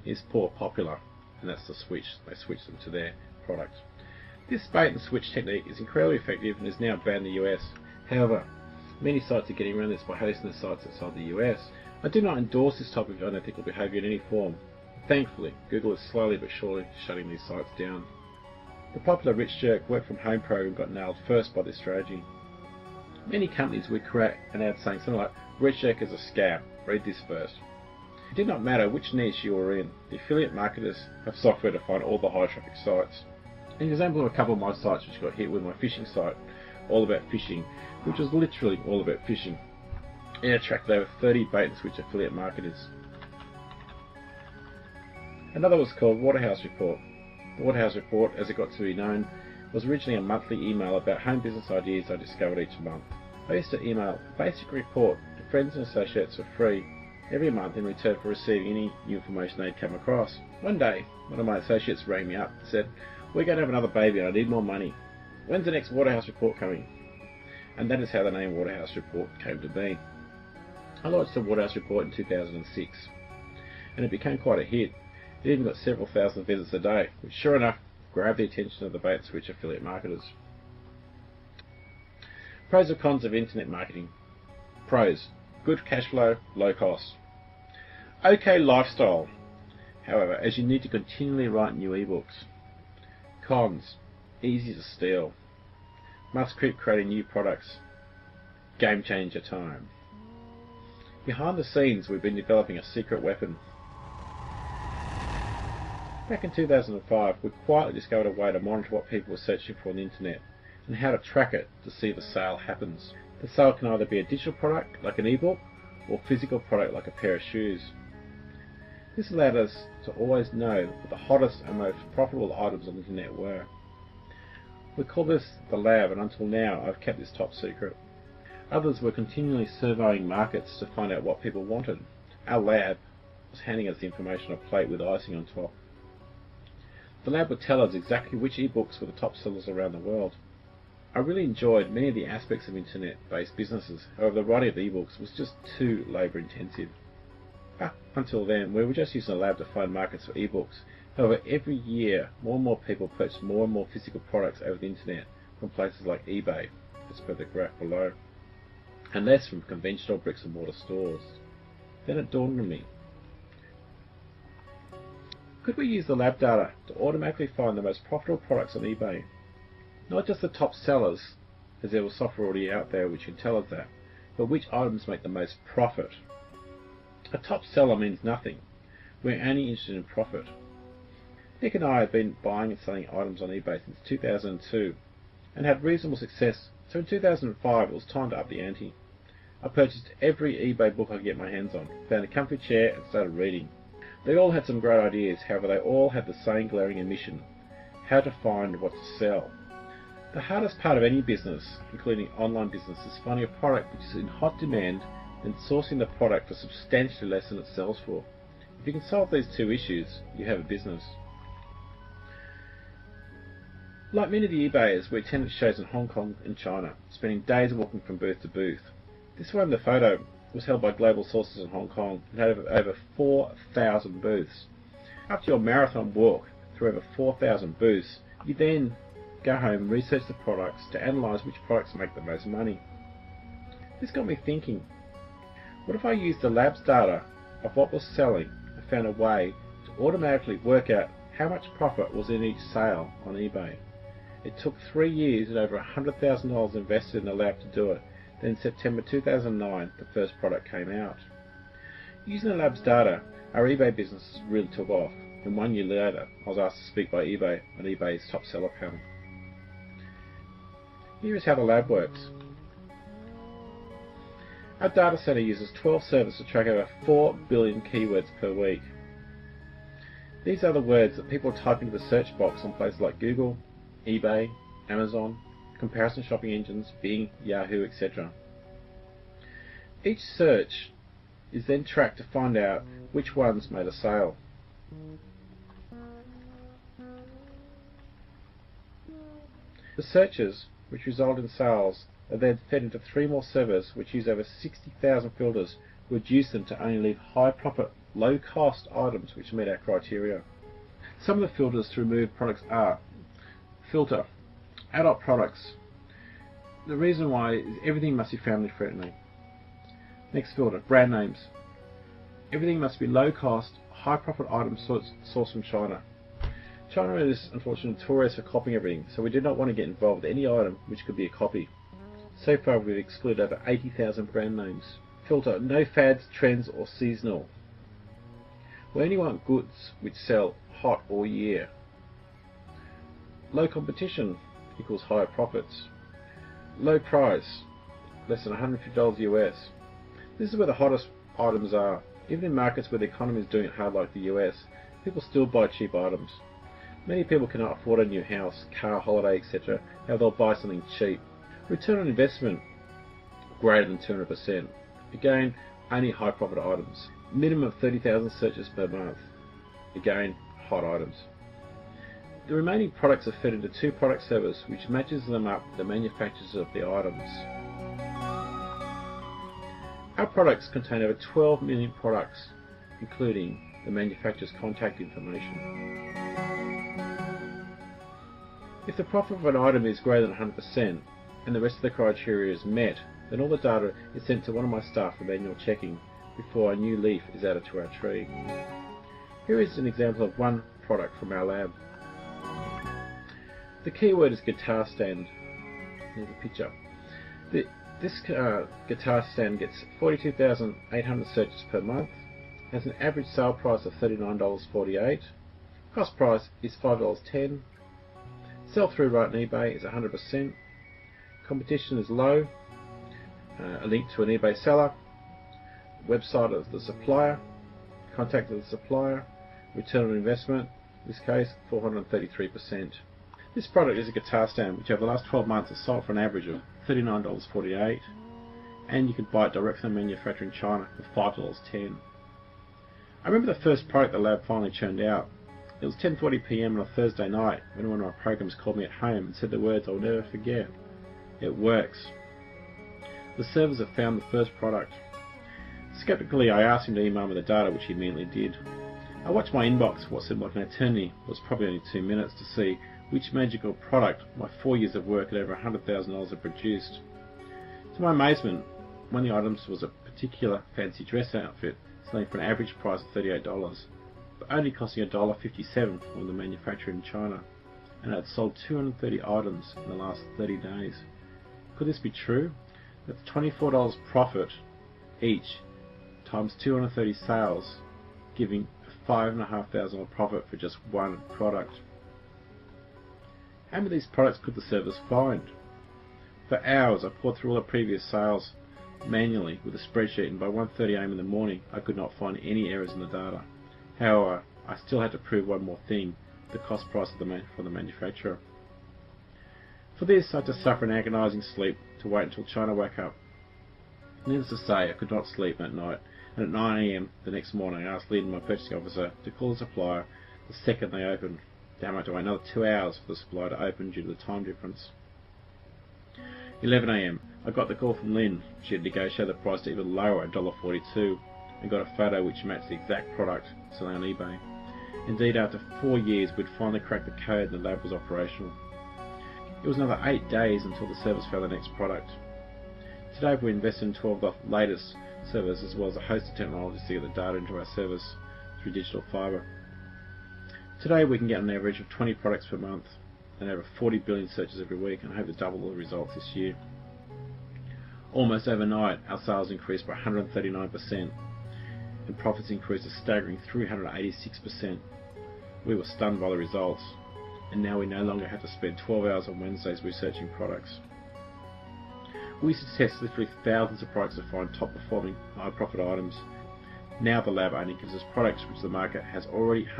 is poor popular, and that's the switch. They switch them to their product. This bait and switch technique is incredibly effective and is now banned in the US. However, many sites are getting around this by hosting their sites outside the US. I do not endorse this type of unethical behaviour in any form. Thankfully, Google is slowly but surely shutting these sites down. The popular Rich Jerk work from home program got nailed first by this strategy. Many companies would create an ad saying something like, "Rich Jerk is a scam, read this first." It did not matter which niche you were in, the affiliate marketers have software to find all the high traffic sites. An example of a couple of my sites which got hit with my fishing site, All About Fishing, which was literally all about fishing. It attracted over 30 bait and switch affiliate marketers. Another was called Waterhouse Report. The Waterhouse Report, as it got to be known, was originally a monthly email about home business ideas I discovered each month. I used to email a basic report to friends and associates for free every month in return for receiving any new information they'd come across. One day, one of my associates rang me up and said, "We're going to have another baby and I need more money. When's the next Waterhouse Report coming?" And that is how the name Waterhouse Report came to be. I launched the Waterhouse Report in 2006, and it became quite a hit. It even got several thousand visits a day, which sure enough grabbed the attention of the bait and switch affiliate marketers. Pros and cons of internet marketing. Pros: good cash flow, low cost. Okay lifestyle, however, as you need to continually write new ebooks. Cons: easy to steal. Must keep creating new products. Game changer time. Behind the scenes, we've been developing a secret weapon. Back in 2005, we quietly discovered a way to monitor what people were searching for on the internet and how to track it to see if a sale happens. The sale can either be a digital product, like an ebook, or a physical product, like a pair of shoes. This allowed us to always know what the hottest and most profitable items on the internet were. We call this the lab, and until now I've kept this top secret. Others were continually surveying markets to find out what people wanted. Our lab was handing us the information on a plate with icing on top. The lab would tell us exactly which ebooks were the top sellers around the world. I really enjoyed many of the aspects of internet-based businesses, however the writing of ebooks was just too labour intensive. Up until then, we were just using the lab to find markets for ebooks. However, every year more and more people purchase more and more physical products over the internet from places like eBay, as per the graph below, and less from conventional bricks and mortar stores. Then it dawned on me, could we use the lab data to automatically find the most profitable products on eBay? Not just the top sellers, as there was software already out there which can tell us that, but which items make the most profit. A top seller means nothing. We're only interested in profit. Nick and I have been buying and selling items on eBay since 2002 and had reasonable success, so in 2005 it was time to up the ante. I purchased every eBay book I could get my hands on, found a comfy chair and started reading. They all had some great ideas, however they all had the same glaring omission: how to find what to sell. The hardest part of any business, including online business, is finding a product which is in hot demand and sourcing the product for substantially less than it sells for. If you can solve these two issues, you have a business. Like many of the eBayers, we attended shows in Hong Kong and China, spending days walking from booth to booth. This one, the photo, was held by Global Sources in Hong Kong and had over 4,000 booths. After your marathon walk through over 4,000 booths, you then go home and research the products to analyse which products make the most money. This got me thinking, what if I used the lab's data of what was selling and found a way to automatically work out how much profit was in each sale on eBay? It took 3 years and over $100,000 invested in the lab to do it. Then in September 2009, the first product came out. Using the lab's data, our eBay business really took off, and 1 year later, I was asked to speak by eBay on eBay's top seller panel. Here is how the lab works. Our data center uses 12 servers to track over 4 billion keywords per week. These are the words that people type into the search box on places like Google, eBay, Amazon, comparison shopping engines, Bing, Yahoo, etc. Each search is then tracked to find out which ones made a sale. The searches, which result in sales, are then fed into 3 more servers which use over 60,000 filters to reduce them to only leave high profit low-cost items which meet our criteria. Some of the filters to remove products are: filter, adult products. The reason why is everything must be family friendly. Next filter, brand names. Everything must be low cost, high profit items sourced from China. China is unfortunately notorious for copying everything, so we did not want to get involved with any item which could be a copy. So far we've excluded over 80,000 brand names. Filter, no fads, trends or seasonal. We only want goods which sell hot all year. Low competition equals higher profits. Low price, less than $150 US. This is where the hottest items are. Even in markets where the economy is doing it hard like the US, people still buy cheap items. Many people cannot afford a new house, car, holiday, etc. How they'll buy something cheap. Return on investment, greater than 200%. Again, only high profit items. Minimum of 30,000 searches per month. Again, hot items. The remaining products are fed into two product servers, which matches them up with the manufacturers of the items. Our products contain over 12 million products, including the manufacturer's contact information. If the profit of an item is greater than 100% and the rest of the criteria is met, then all the data is sent to one of my staff for manual checking before a new leaf is added to our tree. Here is an example of one product from our lab. The keyword is guitar stand. Here's a picture. This guitar stand gets 42,800 searches per month, has an average sale price of $39.48, cost price is $5.10, sell-through rate on eBay is 100%, competition is low, a link to an eBay seller, website of the supplier, contact of the supplier, return on investment, in this case 433%. This product is a guitar stand which over the last 12 months has sold for an average of $39.48, and you can buy it direct from the manufacturer in China for $5.10. I remember the first product the lab finally churned out. It was 10:40 PM on a Thursday night when one of my programs called me at home and said the words I'll never forget. It works. The servers have found the first product. Skeptically, I asked him to email me the data, which he immediately did. I watched my inbox for what seemed like an eternity, it was probably only 2 minutes, to see which magical product my 4 years of work at over $100,000 had produced. To my amazement, one of the items was a particular fancy dress outfit selling for an average price of $38, but only costing $1.57 from the manufacturer in China, and it had sold 230 items in the last 30 days. Could this be true? That's $24 profit each times 230 sales, giving a $5,500 profit for just one product. How many of these products could the servers find? For hours I poured through all the previous sales manually with a spreadsheet, and by 1:30 AM in the morning I could not find any errors in the data. However, I still had to prove one more thing, the cost price of for the manufacturer. For this I had to suffer an agonising sleep to wait until China woke up. Needless to say, I could not sleep that night, and at 9 AM the next morning I asked Lee, my purchasing officer, to call the supplier the second they opened. Damn, I had to wait another 2 hours for the supplier to open due to the time difference. 11 AM, I got the call from Lynn. She had negotiated the price to even lower at $1.42 and got a photo which matched the exact product selling on eBay. Indeed, after 4 years we'd finally cracked the code and the lab was operational. It was another 8 days until the servers found the next product. Today we invested in 12 of the latest servers as well as a host of technologies to get the data into our servers through digital fibre. Today we can get an average of 20 products per month and over 40 billion searches every week, and I hope to double the results this year. Almost overnight our sales increased by 139% and profits increased a staggering 386%. We were stunned by the results, and now we no longer have to spend 12 hours on Wednesdays researching products. We used to test literally thousands of products to find top performing high profit items. Now the lab only gives us products which the market has already 100%